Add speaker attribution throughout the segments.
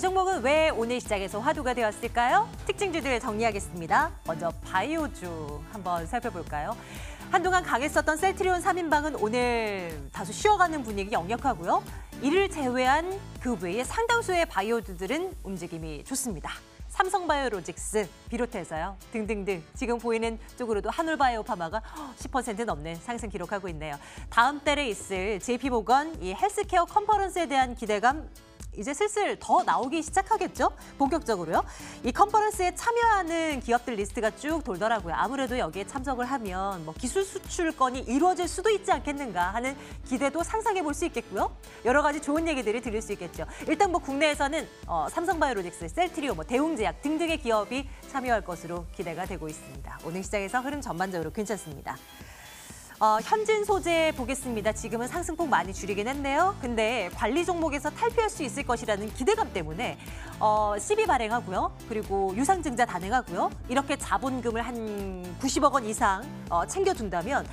Speaker 1: 종목은 왜 오늘 시장에서 화두가 되었을까요? 특징주들 정리하겠습니다. 먼저 바이오주 한번 살펴볼까요? 한동안 강했었던 셀트리온 3인방은 오늘 다소 쉬어가는 분위기 역력하고요. 이를 제외한 그 외에 상당수의 바이오주들은 움직임이 좋습니다. 삼성바이오로직스 비롯해서요. 등등등 지금 보이는 쪽으로도 한올바이오파마가 10% 넘는 상승 기록하고 있네요. 다음 달에 있을 JP모건 이 헬스케어 컨퍼런스에 대한 기대감 이제 슬슬 더 나오기 시작하겠죠? 본격적으로요. 이 컨퍼런스에 참여하는 기업들 리스트가 쭉 돌더라고요. 아무래도 여기에 참석을 하면 뭐 기술 수출권이 이루어질 수도 있지 않겠는가 하는 기대도 상상해 볼 수 있겠고요. 여러 가지 좋은 얘기들이 들릴 수 있겠죠. 일단 뭐 국내에서는 삼성바이오로직스, 셀트리온, 대웅제약 등등의 기업이 참여할 것으로 기대가 되고 있습니다. 오늘 시장에서 흐름 전반적으로 괜찮습니다. 현진 소재 보겠습니다. 지금은 상승폭 많이 줄이긴 했네요. 근데 관리 종목에서 탈피할 수 있을 것이라는 기대감 때문에 CB 발행하고요. 그리고 유상증자 단행하고요. 이렇게 자본금을 한 90억 원 이상 챙겨둔다면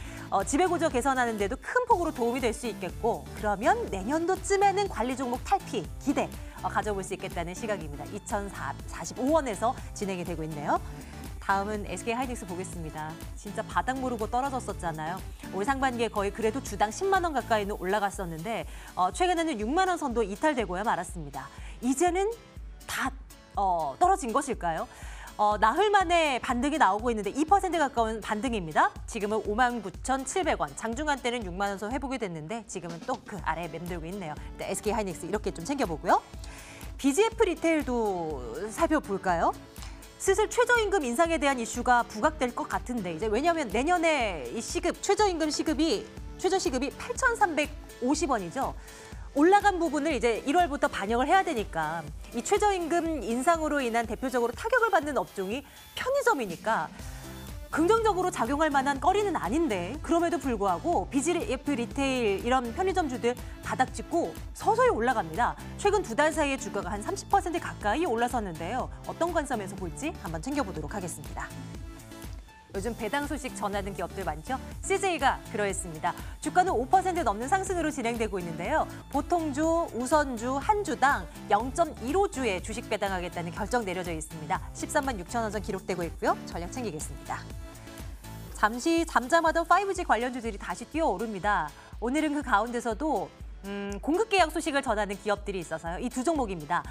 Speaker 1: 지배구조 개선하는 데도 큰 폭으로 도움이 될 수 있겠고 그러면 내년도쯤에는 관리 종목 탈피 기대 가져볼 수 있겠다는 시각입니다. 2,045원에서 진행이 되고 있네요. 다음은 SK하이닉스 보겠습니다. 진짜 바닥 모르고 떨어졌었잖아요. 올 상반기에 거의 그래도 주당 10만 원 가까이는 올라갔었는데 최근에는 6만 원 선도 이탈되고야 말았습니다. 이제는 다 떨어진 것일까요? 나흘 만에 반등이 나오고 있는데 2% 가까운 반등입니다. 지금은 59,700원, 장중한 때는 6만 원 선 회복이 됐는데 지금은 또 그 아래에 맴돌고 있네요. 일단 SK하이닉스 이렇게 좀 챙겨보고요. BGF 리테일도 살펴볼까요? 슬슬 최저임금 인상에 대한 이슈가 부각될 것 같은데 이제 왜냐하면 내년에 이 시급 최저임금 시급이 최저 시급이 8,350원이죠. 올라간 부분을 이제 1월부터 반영을 해야 되니까 이 최저임금 인상으로 인한 대표적으로 타격을 받는 업종이 편의점이니까 긍정적으로 작용할 만한 거리는 아닌데 그럼에도 불구하고 BGF 리테일 이런 편의점주들 바닥 짚고 서서히 올라갑니다. 최근 2달 사이에 주가가 한 30% 가까이 올라섰는데요. 어떤 관점에서 볼지 한번 챙겨보도록 하겠습니다. 요즘 배당 소식 전하는 기업들 많죠? CJ가 그러했습니다. 주가는 5% 넘는 상승으로 진행되고 있는데요. 보통주, 우선주, 한 주당 0.15주의 주식 배당하겠다는 결정 내려져 있습니다. 13만 6천 원 선 기록되고 있고요. 전략 챙기겠습니다. 잠시 잠잠하던 5G 관련주들이 다시 뛰어오릅니다. 오늘은 그 가운데서도 공급 계약 소식을 전하는 기업들이 있어서요. 이 두 종목입니다.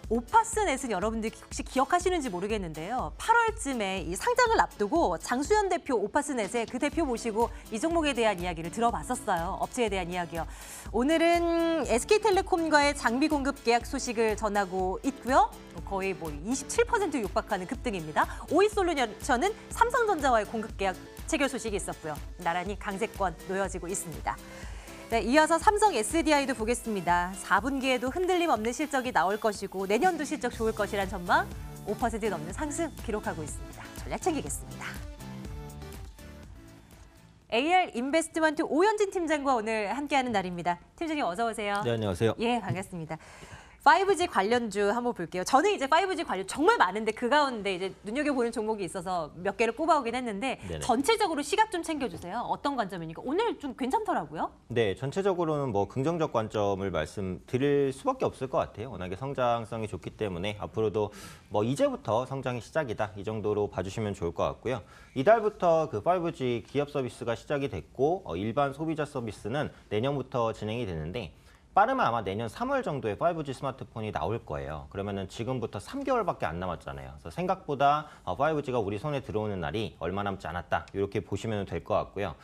Speaker 1: 오파스넷은 여러분들 혹시 기억하시는지 모르겠는데요. 8월쯤에 이 상장을 앞두고 장수현 대표 오파스넷의 그 대표 모시고 이 종목에 대한 이야기를 들어봤었어요. 업체에 대한 이야기요. 오늘은 SK텔레콤과의 장비 공급 계약 소식을 전하고 있고요. 거의 뭐 27% 육박하는 급등입니다. 오이솔루션은 삼성전자와의 공급 계약 체결 소식이 있었고요. 나란히 강세권 놓여지고 있습니다. 네, 이어서 삼성 SDI도 보겠습니다. 4분기에도 흔들림 없는 실적이 나올 것이고 내년도 실적 좋을 것이란 전망 5% 넘는 상승 기록하고 있습니다. 전략 챙기겠습니다. AR 인베스트먼트 오현진 팀장과 오늘 함께하는 날입니다. 팀장님 어서 오세요.
Speaker 2: 네, 안녕하세요.
Speaker 1: 예, 반갑습니다. 5G 관련주 한번 볼게요. 저는 이제 5G 관련 정말 많은데 그 가운데 이제 눈여겨보는 종목이 있어서 몇 개를 꼽아오긴 했는데 네네. 전체적으로 시각 좀 챙겨주세요. 어떤 관점이니까 오늘 좀 괜찮더라고요.
Speaker 2: 네, 전체적으로는 뭐 긍정적 관점을 말씀드릴 수밖에 없을 것 같아요. 워낙에 성장성이 좋기 때문에 앞으로도 뭐 이제부터 성장이 시작이다 이 정도로 봐주시면 좋을 것 같고요. 이달부터 그 5G 기업 서비스가 시작이 됐고 일반 소비자 서비스는 내년부터 진행이 되는데 빠르면 아마 내년 3월 정도에 5G 스마트폰이 나올 거예요. 그러면은 지금부터 3개월밖에 안 남았잖아요. 그래서 생각보다 5G가 우리 손에 들어오는 날이 얼마 남지 않았다. 이렇게 보시면 될 것 같고요.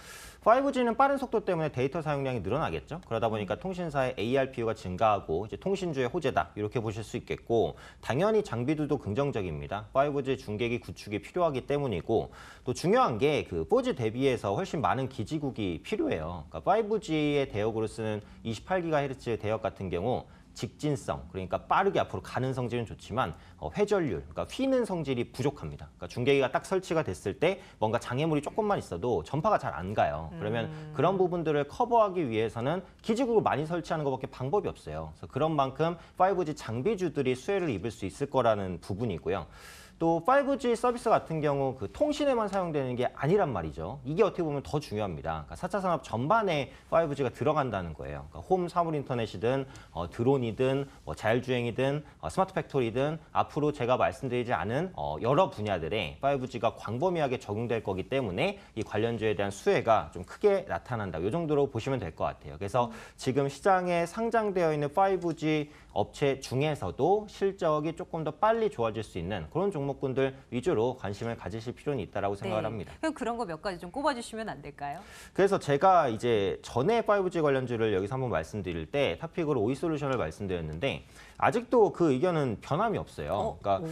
Speaker 2: 5G는 빠른 속도 때문에 데이터 사용량이 늘어나겠죠. 그러다 보니까 통신사의 ARPU가 증가하고 이제 통신주의 호재다. 이렇게 보실 수 있겠고 당연히 장비들도 긍정적입니다. 5G 중계기 구축이 필요하기 때문이고 또 중요한 게 그 4G 대비해서 훨씬 많은 기지국이 필요해요. 그러니까 5G의 대역으로 쓰는 28GHz 대역 같은 경우 직진성, 그러니까 빠르게 앞으로 가는 성질은 좋지만 회전율, 그러니까 휘는 성질이 부족합니다. 그러니까 중계기가 딱 설치가 됐을 때 뭔가 장애물이 조금만 있어도 전파가 잘 안 가요. 그러면 그런 부분들을 커버하기 위해서는 기지국을 많이 설치하는 것밖에 방법이 없어요. 그래서 그런 만큼 5G 장비주들이 수혜를 입을 수 있을 거라는 부분이고요. 또 5G 서비스 같은 경우 그 통신에만 사용되는 게 아니란 말이죠. 이게 어떻게 보면 더 중요합니다. 그러니까 4차 산업 전반에 5G가 들어간다는 거예요. 그러니까 홈 사물 인터넷이든 드론이든 뭐 자율주행이든 스마트 팩토리든 앞으로 제가 말씀드리지 않은 여러 분야들에 5G가 광범위하게 적용될 거기 때문에 이 관련주에 대한 수혜가 좀 크게 나타난다. 이 정도로 보시면 될 것 같아요. 그래서 지금 시장에 상장되어 있는 5G 업체 중에서도 실적이 조금 더 빨리 좋아질 수 있는 그런 종목군들 위주로 관심을 가지실 필요는 있다고 생각을 합니다.
Speaker 1: 그럼 그런 거 몇 가지 좀 꼽아주시면 안 될까요?
Speaker 2: 그래서 제가 이제 전에 5G 관련주를 여기서 한번 말씀드릴 때 탑픽으로 오이솔루션을 말씀드렸는데 아직도 그 의견은 변함이 없어요. 그러니까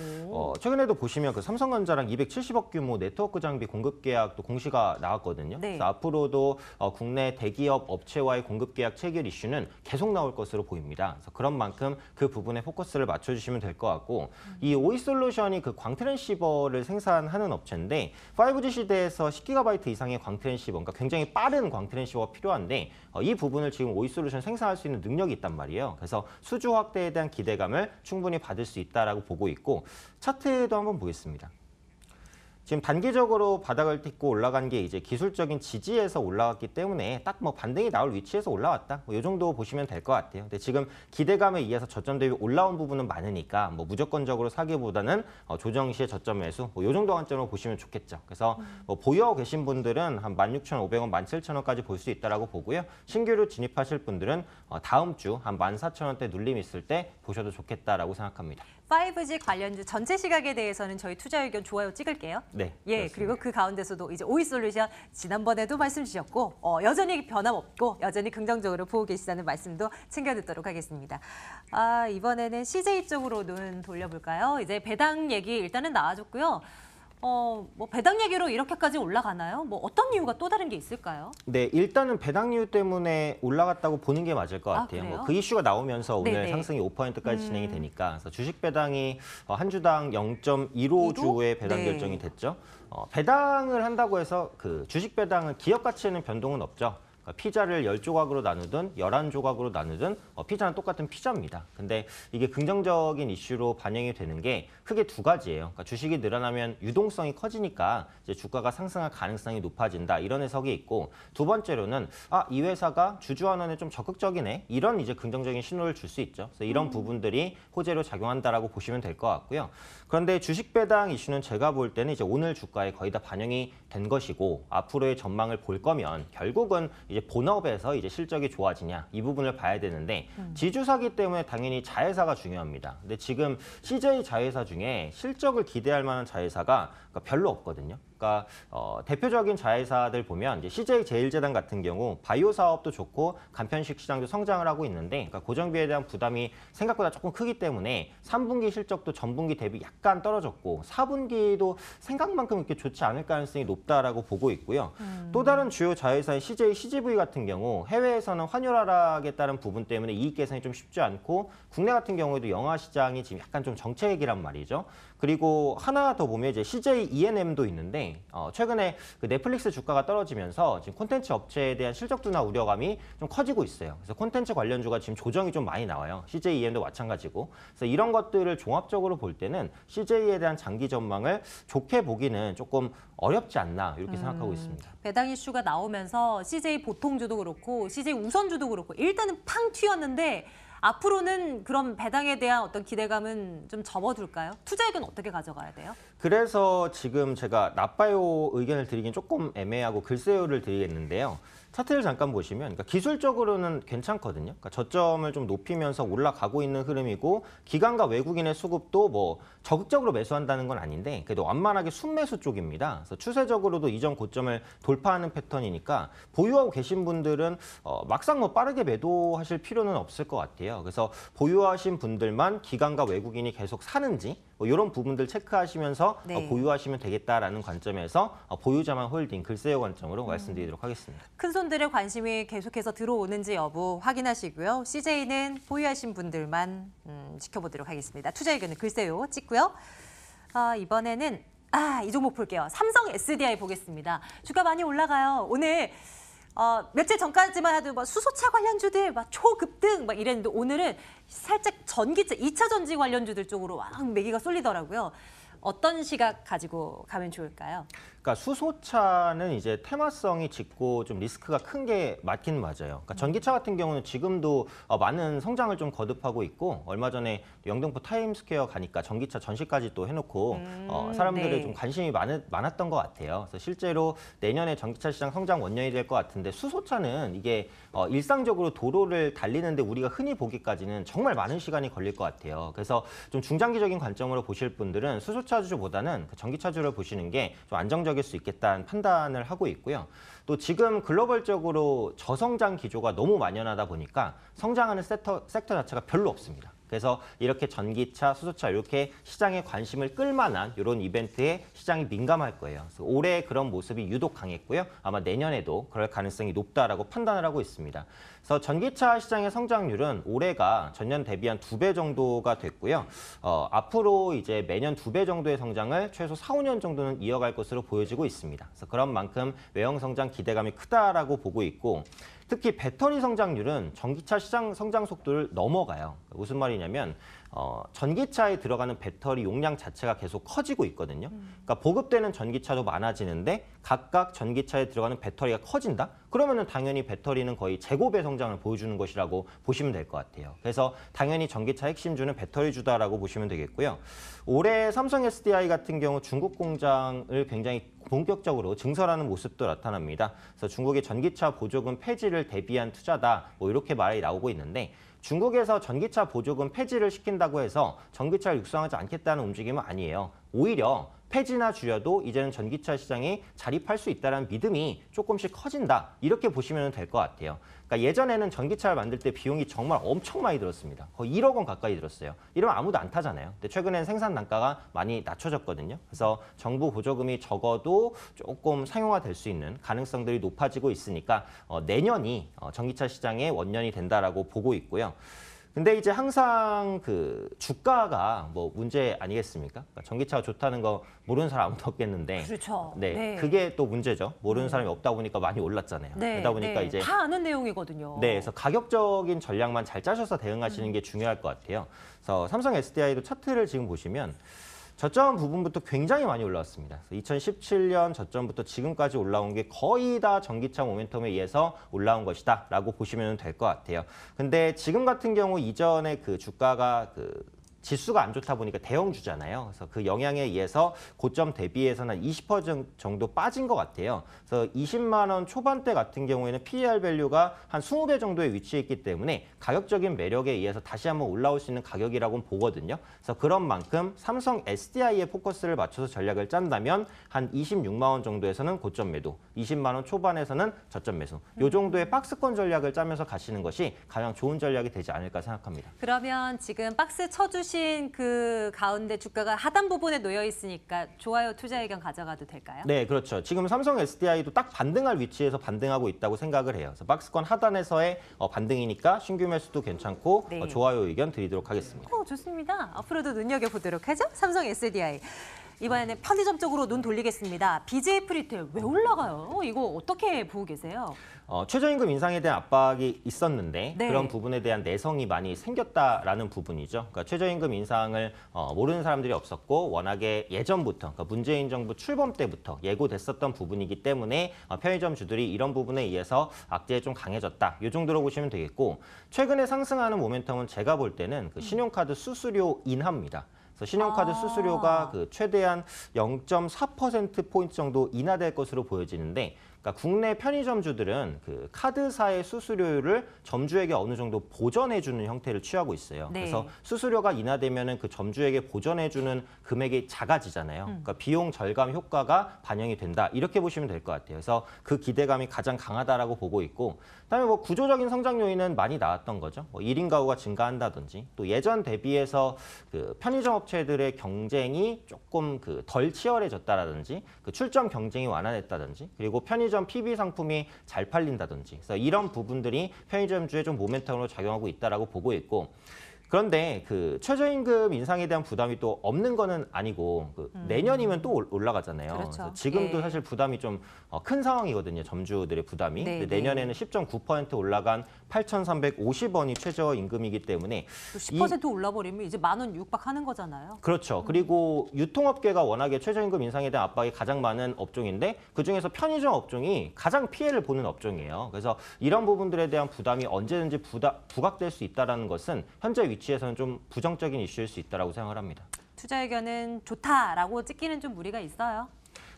Speaker 2: 최근에도 보시면 그 삼성전자랑 270억 규모 네트워크 장비 공급 계약도 공시가 나왔거든요.
Speaker 1: 네.
Speaker 2: 그래서 앞으로도 국내 대기업 업체와의 공급 계약 체결 이슈는 계속 나올 것으로 보입니다. 그래서 그런 만큼 그 부분에 포커스를 맞춰주시면 될 것 같고 이 오이솔루션이 그 광트랜시버를 생산하는 업체인데 5G 시대에서 10GB 이상의 광트랜시버, 그러니까 굉장히 빠른 광트랜시버가 필요한데 이 부분을 지금 오이솔루션 생산할 수 있는 능력이 있단 말이에요. 그래서 수주 확대에 대한 기대감을 충분히 받을 수 있다라고 보고 있고 차트도 한번 보겠습니다. 지금 단기적으로 바닥을 딛고 올라간 게 이제 기술적인 지지에서 올라왔기 때문에 딱 뭐 반등이 나올 위치에서 올라왔다. 뭐 이 정도 보시면 될 것 같아요. 근데 지금 기대감에 의해서 저점 대비 올라온 부분은 많으니까 뭐 무조건적으로 사기보다는 조정 시의 저점 매수 뭐 이 정도 관점으로 보시면 좋겠죠. 그래서 뭐 보유하고 계신 분들은 한 16,500원, 17,000원까지 볼 수 있다라고 보고요. 신규로 진입하실 분들은 다음 주 한 14,000원대 눌림 있을 때 보셔도 좋겠다라고 생각합니다.
Speaker 1: 5G 관련주 전체 시각에 대해서는 저희 투자 의견 좋아요 찍을게요.
Speaker 2: 네.
Speaker 1: 예,
Speaker 2: 그렇습니다.
Speaker 1: 그리고 그 가운데서도 이제 오이솔루션 지난번에도 말씀 주셨고 여전히 변함없고 여전히 긍정적으로 보고 계시다는 말씀도 챙겨 듣도록 하겠습니다. 이번에는 CJ 쪽으로 눈 돌려볼까요? 이제 배당 얘기 일단은 나와줬고요. 뭐 배당 얘기로 이렇게까지 올라가나요? 뭐 어떤 이유가 또 다른 게 있을까요?
Speaker 2: 네, 일단은 배당 이유 때문에 올라갔다고 보는 게 맞을 것 같아요.
Speaker 1: 그래요?
Speaker 2: 그 이슈가 나오면서 오늘
Speaker 1: 네네.
Speaker 2: 상승이 5%까지 진행이 되니까 그래서 주식 배당이 한 주당 0.15주의 배당
Speaker 1: 네.
Speaker 2: 결정이 됐죠. 배당을 한다고 해서 그 주식 배당은 기업 가치에는 변동은 없죠. 피자를 10조각으로 나누든 11조각으로 나누든 피자는 똑같은 피자입니다. 근데 이게 긍정적인 이슈로 반영이 되는 게 크게 두 가지예요. 그러니까 주식이 늘어나면 유동성이 커지니까 이제 주가가 상승할 가능성이 높아진다. 이런 해석이 있고 두 번째로는 이 회사가 주주환원에 좀 적극적이네. 이런 이제 긍정적인 신호를 줄 수 있죠. 그래서 이런 부분들이 호재로 작용한다라고 보시면 될 것 같고요. 그런데 주식 배당 이슈는 제가 볼 때는 이제 오늘 주가에 거의 다 반영이 된 것이고 앞으로의 전망을 볼 거면 결국은 이제 본업에서 이제 실적이 좋아지냐 이 부분을 봐야 되는데 지주사기 때문에 당연히 자회사가 중요합니다. 근데 지금 CJ 자회사 중에 실적을 기대할 만한 자회사가 별로 없거든요. 그러니까 대표적인 자회사들 보면 이제 CJ 제일제당 같은 경우 바이오 사업도 좋고 간편식 시장도 성장을 하고 있는데 그러니까 고정비에 대한 부담이 생각보다 조금 크기 때문에 3분기 실적도 전분기 대비 약간 떨어졌고 4분기도 생각만큼 이렇게 좋지 않을 가능성이 높다라고 보고 있고요. 또 다른 주요 자회사인 CJ CGV 같은 경우 해외에서는 환율 하락에 따른 부분 때문에 이익 개선이 좀 쉽지 않고 국내 같은 경우에도 영화 시장이 지금 약간 좀 정체기란 말이죠. 그리고 하나 더 보면 이제 CJ E&M도 있는데 최근에 그 넷플릭스 주가가 떨어지면서 지금 콘텐츠 업체에 대한 실적 둔화 우려감이 좀 커지고 있어요. 그래서 콘텐츠 관련주가 지금 조정이 좀 많이 나와요. CJ E&M도 마찬가지고. 그래서 이런 것들을 종합적으로 볼 때는 CJ에 대한 장기 전망을 좋게 보기는 조금 어렵지 않나 이렇게 생각하고 있습니다.
Speaker 1: 배당 이슈가 나오면서 CJ 보통주도 그렇고 CJ 우선주도 그렇고 일단은 팡 튀었는데 앞으로는 그런 배당에 대한 어떤 기대감은 좀 접어둘까요? 투자 의견 어떻게 가져가야 돼요?
Speaker 2: 그래서 지금 제가 나빠요 의견을 드리긴 조금 애매하고 글쎄요를 드리겠는데요. 차트를 잠깐 보시면 그러니까 기술적으로는 괜찮거든요. 그러니까 저점을 좀 높이면서 올라가고 있는 흐름이고 기관과 외국인의 수급도 뭐 적극적으로 매수한다는 건 아닌데 그래도 완만하게 순매수 쪽입니다. 그래서 추세적으로도 이전 고점을 돌파하는 패턴이니까 보유하고 계신 분들은 막상 뭐 빠르게 매도하실 필요는 없을 것 같아요. 그래서 보유하신 분들만 기관과 외국인이 계속 사는지 뭐 이런 부분들 체크하시면서
Speaker 1: 네.
Speaker 2: 보유하시면 되겠다라는 관점에서 보유자만 홀딩 글쎄요 관점으로 말씀드리도록 하겠습니다.
Speaker 1: 큰 손들의 관심이 계속해서 들어오는지 여부 확인하시고요. CJ는 보유하신 분들만 지켜보도록 하겠습니다. 투자 의견은 글쎄요 찍고요. 이번에는 이 종목 볼게요. 삼성 SDI 보겠습니다. 주가 많이 올라가요. 오늘 며칠 전까지만 해도 막 수소차 관련주들 막 초급등 막 이랬는데 오늘은 살짝 전기차, 2차 전지 관련주들 쪽으로 막 매기가 쏠리더라고요. 어떤 시각 가지고 가면 좋을까요?
Speaker 2: 그러니까 수소차는 이제 테마성이 짙고 좀 리스크가 큰 게 맞긴 맞아요. 그러니까 전기차 같은 경우는 지금도 많은 성장을 좀 거듭하고 있고 얼마 전에 영등포 타임스퀘어 가니까 전기차 전시까지 또 해놓고 사람들의
Speaker 1: 네.
Speaker 2: 좀 관심이 많았던 것 같아요. 그래서 실제로 내년에 전기차 시장 성장 원년이 될 것 같은데 수소차는 이게 일상적으로 도로를 달리는데 우리가 흔히 보기까지는 정말 많은 시간이 걸릴 것 같아요. 그래서 좀 중장기적인 관점으로 보실 분들은 수소차주보다는 그 전기차주를 보시는 게 좀 안정적일 수 있겠다는 판단을 하고 있고요. 또 지금 글로벌적으로 저성장 기조가 너무 만연하다 보니까 성장하는 섹터 자체가 별로 없습니다. 그래서 이렇게 전기차, 수소차 이렇게 시장에 관심을 끌만한 이런 이벤트에 시장이 민감할 거예요. 그래서 올해 그런 모습이 유독 강했고요. 아마 내년에도 그럴 가능성이 높다라고 판단을 하고 있습니다. 그래서 전기차 시장의 성장률은 올해가 전년 대비 한 2배 정도가 됐고요. 앞으로 이제 매년 2배 정도의 성장을 최소 4, 5년 정도는 이어갈 것으로 보여지고 있습니다. 그래서 그런 만큼 외형 성장 기대감이 크다라고 보고 있고 특히 배터리 성장률은 전기차 시장 성장 속도를 넘어가요. 무슨 말이냐면 전기차에 들어가는 배터리 용량 자체가 계속 커지고 있거든요. 그러니까 보급되는 전기차도 많아지는데 각각 전기차에 들어가는 배터리가 커진다? 그러면은 당연히 배터리는 거의 제곱의 성장을 보여주는 것이라고 보시면 될 것 같아요. 그래서 당연히 전기차 핵심주는 배터리주다라고 보시면 되겠고요. 올해 삼성 SDI 같은 경우 중국 공장을 굉장히 본격적으로 증설하는 모습도 나타납니다. 그래서 중국의 전기차 보조금 폐지를 대비한 투자다, 뭐 이렇게 말이 나오고 있는데 중국에서 전기차 보조금 폐지를 시킨다고 해서 전기차를 육성하지 않겠다는 움직임은 아니에요. 오히려 폐지나 줄여도 이제는 전기차 시장에 자립할 수 있다는 믿음이 조금씩 커진다. 이렇게 보시면 될 것 같아요. 그러니까 예전에는 전기차를 만들 때 비용이 정말 엄청 많이 들었습니다. 거의 1억 원 가까이 들었어요. 이러면 아무도 안 타잖아요. 근데 최근엔 생산 단가가 많이 낮춰졌거든요. 그래서 정부 보조금이 적어도 조금 상용화될 수 있는 가능성들이 높아지고 있으니까 내년이 전기차 시장의 원년이 된다라고 보고 있고요. 근데 이제 항상 그 주가가 뭐 문제 아니겠습니까? 그러니까 전기차가 좋다는 거 모르는 사람 아무도 없겠는데.
Speaker 1: 그렇죠.
Speaker 2: 네,
Speaker 1: 네.
Speaker 2: 그게 또 문제죠. 모르는 사람이 없다 보니까 많이 올랐잖아요.
Speaker 1: 네,
Speaker 2: 그러다 보니까
Speaker 1: 네.
Speaker 2: 이제
Speaker 1: 다 아는 내용이거든요.
Speaker 2: 네, 그래서 가격적인 전략만 잘 짜셔서 대응하시는 게 중요할 것 같아요. 그래서 삼성 SDI도 차트를 지금 보시면 저점 부분부터 굉장히 많이 올라왔습니다. 2017년 저점부터 지금까지 올라온 게 거의 다 전기차 모멘텀에 의해서 올라온 것이다라고 보시면 될 것 같아요. 근데 지금 같은 경우 이전에 그 주가가 지수가 안 좋다 보니까 대형주잖아요. 그래서 그 영향에 의해서 고점 대비해서는 한 20% 정도 빠진 것 같아요. 그래서 20만 원 초반대 같은 경우에는 PER 밸류가 한 20배 정도에 위치해 있기 때문에 가격적인 매력에 의해서 다시 한번 올라올 수 있는 가격이라고는 보거든요. 그래서 그런 만큼 삼성 SDI에 포커스를 맞춰서 전략을 짠다면 한 26만 원 정도에서는 고점 매도, 20만 원 초반에서는 저점 매수. 이 정도의 박스권 전략을 짜면서 가시는 것이 가장 좋은 전략이 되지 않을까 생각합니다.
Speaker 1: 그러면 지금 박스 쳐주신 그 가운데 주가가 하단 부분에 놓여 있으니까 좋아요 투자 의견 가져가도 될까요?
Speaker 2: 네, 그렇죠. 지금 삼성 SDI도 딱 반등할 위치에서 반등하고 있다고 생각을 해요. 그래서 박스권 하단에서의 반등이니까 신규 매수도 괜찮고
Speaker 1: 네.
Speaker 2: 좋아요 의견 드리도록 하겠습니다.
Speaker 1: 좋습니다. 앞으로도 눈여겨보도록 하죠. 삼성 SDI. 이번에는 편의점 쪽으로 눈 돌리겠습니다. BJ 프리테일 왜 올라가요? 이거 어떻게 보고 계세요?
Speaker 2: 최저임금 인상에 대한 압박이 있었는데
Speaker 1: 네.
Speaker 2: 그런 부분에 대한 내성이 많이 생겼다라는 부분이죠. 그러니까 최저임금 인상을 모르는 사람들이 없었고 워낙에 예전부터 그러니까 문재인 정부 출범 때부터 예고됐었던 부분이기 때문에 편의점 주들이 이런 부분에 의해서 악재에 좀 강해졌다. 이 정도로 보시면 되겠고 최근에 상승하는 모멘텀은 제가 볼 때는 그 신용카드 수수료 인하입니다. 그래서 신용카드 수수료가 최대한 0.4%포인트 정도 인하될 것으로 보여지는데 그러니까 국내 편의점주들은 그 카드사의 수수료를 점주에게 어느 정도 보전해주는 형태를 취하고 있어요.
Speaker 1: 네.
Speaker 2: 그래서 수수료가 인하되면은 그 점주에게 보전해주는 금액이 작아지잖아요. 그러니까 비용 절감 효과가 반영이 된다. 이렇게 보시면 될 것 같아요. 그래서 그 기대감이 가장 강하다라고 보고 있고, 그다음에 뭐 구조적인 성장 요인은 많이 나왔던 거죠. 뭐 1인 가구가 증가한다든지, 또 예전 대비해서 그 편의점 업체들의 경쟁이 조금 덜 치열해졌다라든지, 그 출점 경쟁이 완화됐다든지, 그리고 편의점 PB 상품이 잘 팔린다든지, 그래서 이런 부분들이 편의점주에 좀 모멘텀으로 작용하고 있다라고 보고 있고. 그런데 그 최저임금 인상에 대한 부담이 또 없는 거는 아니고 내년이면 또 올라가잖아요.
Speaker 1: 그렇죠.
Speaker 2: 그래서 지금도
Speaker 1: 예.
Speaker 2: 사실 부담이 좀 큰 상황이거든요. 점주들의 부담이.
Speaker 1: 네,
Speaker 2: 근데 내년에는 10.9% 올라간 8,350원이 최저임금이기 때문에
Speaker 1: 또 10% 올라버리면 이제 10,000원 육박하는 거잖아요.
Speaker 2: 그렇죠. 그리고 유통업계가 워낙에 최저임금 인상에 대한 압박이 가장 많은 업종인데 그중에서 편의점 업종이 가장 피해를 보는 업종이에요. 그래서 이런 부분들에 대한 부담이 언제든지 부각될 수 있다는 것은 현재 위치에서는 좀 부정적인 이슈일 수 있다고 생각을 합니다.
Speaker 1: 투자 의견은 좋다라고 찍기는 좀 무리가 있어요.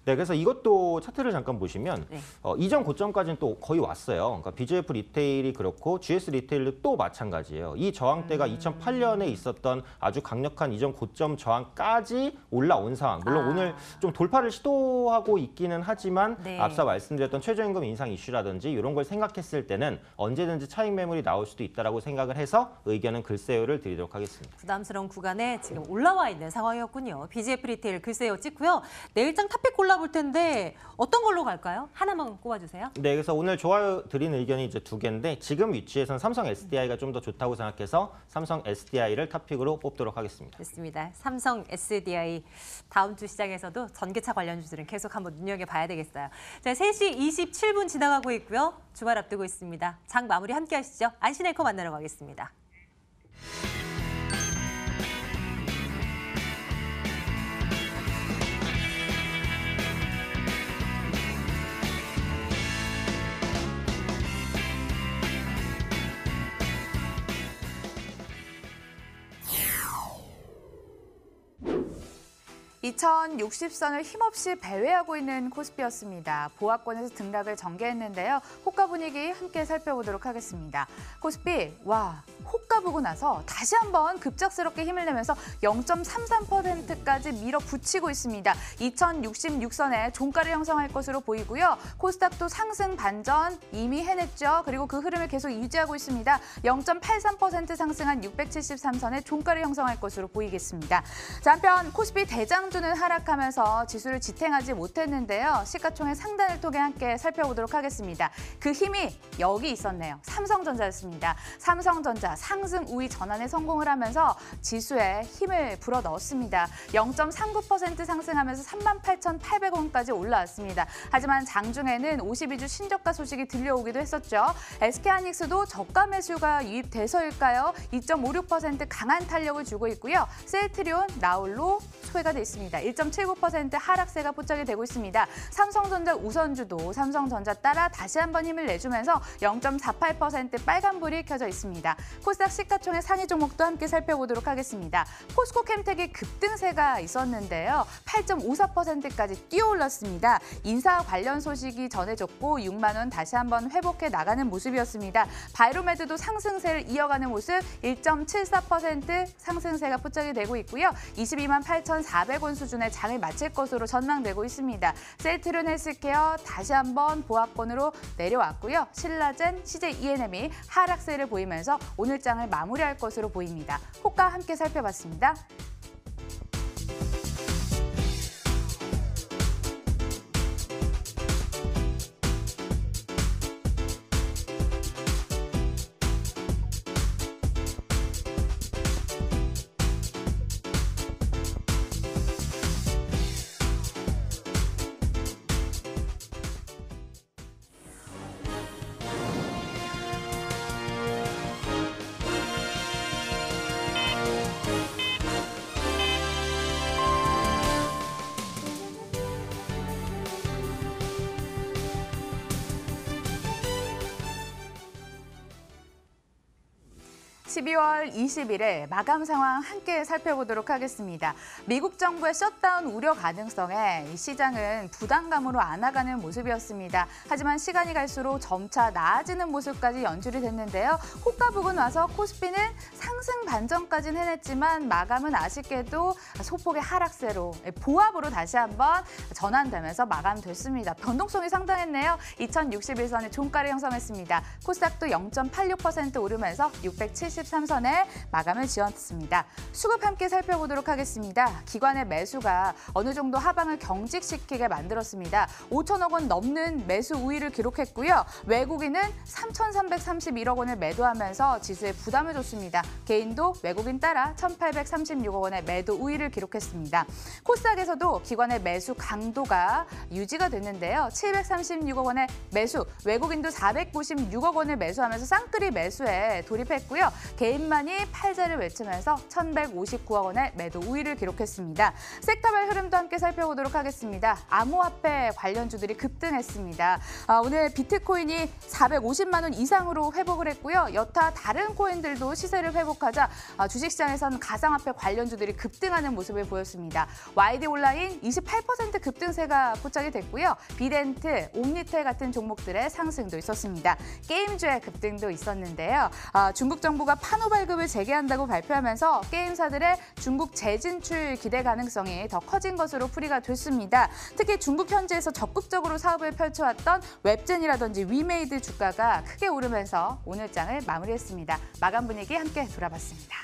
Speaker 2: 네, 그래서 이것도 차트를 잠깐 보시면
Speaker 1: 네.
Speaker 2: 이전 고점까지는 또 거의 왔어요. 그러니까 BJF 리테일이 그렇고 GS 리테일도 또 마찬가지예요. 이 저항대가 2008년에 있었던 아주 강력한 이전 고점 저항까지 올라온 상황. 물론 오늘 좀 돌파를 시도하고 있기는 하지만
Speaker 1: 네.
Speaker 2: 앞서 말씀드렸던 최저임금 인상 이슈라든지 이런 걸 생각했을 때는 언제든지 차익 매물이 나올 수도 있다라고 생각을 해서 의견은 글쎄요를 드리도록 하겠습니다.
Speaker 1: 부담스러운 구간에 지금 올라와 있는 상황이었군요. BGF 리테일 글쎄요 찍고요. 내일장 탑픽 골라볼 텐데 어떤 걸로 갈까요? 하나만 꼽아주세요.
Speaker 2: 네, 그래서 오늘 좋아요 드린 의견이 이제 2개인데 지금 위치에서는 삼성 SDI가 좀 더 좋다고 생각해서 삼성 SDI를 탑픽으로 뽑도록 하겠습니다.
Speaker 1: 됐습니다. 삼성 SDI 다음 주 시장에서도 전기차 관련 주들은 계속 한번 눈여겨봐야 되겠어요. 자, 3시 27분 지나가고 있고요. 주말 앞두고 있습니다. 장 마무리 함께 하시죠. 안신 앵커 만나러 가겠습니다.
Speaker 3: (2060선을) 힘없이 배회하고 있는 코스피였습니다. 보합권에서 등락을 전개했는데요. 호가 분위기 함께 살펴보도록 하겠습니다. 코스피 호가 보고 나서 다시 한번 급작스럽게 힘을 내면서 0.33%까지 밀어붙이고 있습니다. (2066선에) 종가를 형성할 것으로 보이고요. 코스닥도 상승 반전 이미 해냈죠. 그리고 그 흐름을 계속 유지하고 있습니다. 0.83% 상승한 673선에 종가를 형성할 것으로 보이겠습니다. 자, 한편 코스피 대장주는 하락하면서 지수를 지탱하지 못했는데요. 시가총액 상단을 통해 함께 살펴보도록 하겠습니다. 그 힘이 여기 있었네요. 삼성전자였습니다. 삼성전자 상승 우위 전환에 성공을 하면서 지수에 힘을 불어넣었습니다. 0.39% 상승하면서 38,800원까지 올라왔습니다. 하지만 장중에는 52주 신저가 소식이 들려오기도 했었죠. SK하이닉스도 저가 매수가 유입돼서일까요? 2.56% 강한 탄력을 주고 있고요. 셀트리온, 나홀로 소외가 돼 있습니다. 1.79% 하락세가 포착이 되고 있습니다. 삼성전자 우선주도 삼성전자 따라 다시 한번 힘을 내주면서 0.48% 빨간불이 켜져 있습니다. 코스닥 시가총액 상위 종목도 함께 살펴보도록 하겠습니다. 포스코캠텍이 급등세가 있었는데요. 8.54%까지 뛰어올랐습니다. 인사 관련 소식이 전해졌고 6만 원 다시 한번 회복해 나가는 모습이었습니다. 바이로메드도 상승세를 이어가는 모습 1.74% 상승세가 포착이 되고 있고요. 22만 8,400원 수준의 장을 마칠 것으로 전망되고 있습니다. 셀트리온 헬스케어 다시 한번 보합권으로 내려왔고요. 신라젠, CJ ENM이 하락세를 보이면서 오늘 장을 마무리할 것으로 보입니다. 호가 함께 살펴봤습니다. (12월 20일에) 마감 상황 함께 살펴보도록 하겠습니다. 미국 정부의 셧다운 우려 가능성에 시장은 부담감으로 안아가는 모습이었습니다. 하지만 시간이 갈수록 점차 나아지는 모습까지 연출이 됐는데요. 호가 부근 와서 코스피는 상승 반전까지는 해냈지만 마감은 아쉽게도 소폭의 하락세로 보합으로 다시 한번 전환되면서 마감됐습니다. 변동성이 상당했네요. 2061선의 종가를 형성했습니다. 코스닥도 0.86% 오르면서 670 413선에 마감을 지었습니다. 수급 함께 살펴보도록 하겠습니다. 기관의 매수가 어느 정도 하방을 경직시키게 만들었습니다. 5천억 원 넘는 매수 우위를 기록했고요. 외국인은 3,331억 원을 매도하면서 지수에 부담을 줬습니다. 개인도 외국인 따라 1,836억 원의 매도 우위를 기록했습니다. 코스닥에서도 기관의 매수 강도가 유지가 됐는데요. 736억 원의 매수, 외국인도 496억 원을 매수하면서 쌍끌이 매수에 돌입했고요. 개인만이 팔자를 외치면서 1,159억 원의 매도 우위를 기록했습니다. 섹터별 흐름도 함께 살펴보도록 하겠습니다. 암호화폐 관련주들이 급등했습니다. 오늘 비트코인이 450만 원 이상으로 회복을 했고요. 여타 다른 코인들도 시세를 회복하자 주식시장에선 가상화폐 관련주들이 급등하는 모습을 보였습니다. YD 온라인 28% 급등세가 포착이 됐고요. 비덴트, 옴니텔 같은 종목들의 상승도 있었습니다. 게임주의 급등도 있었는데요. 중국 정부가 판호 발급을 재개한다고 발표하면서 게임사들의 중국 재진출 기대 가능성이 더 커진 것으로 풀이가 됐습니다. 특히 중국 현지에서 적극적으로 사업을 펼쳐왔던 웹젠이라든지 위메이드 주가가 크게 오르면서 오늘 장을 마무리했습니다. 마감 분위기 함께 돌아봤습니다.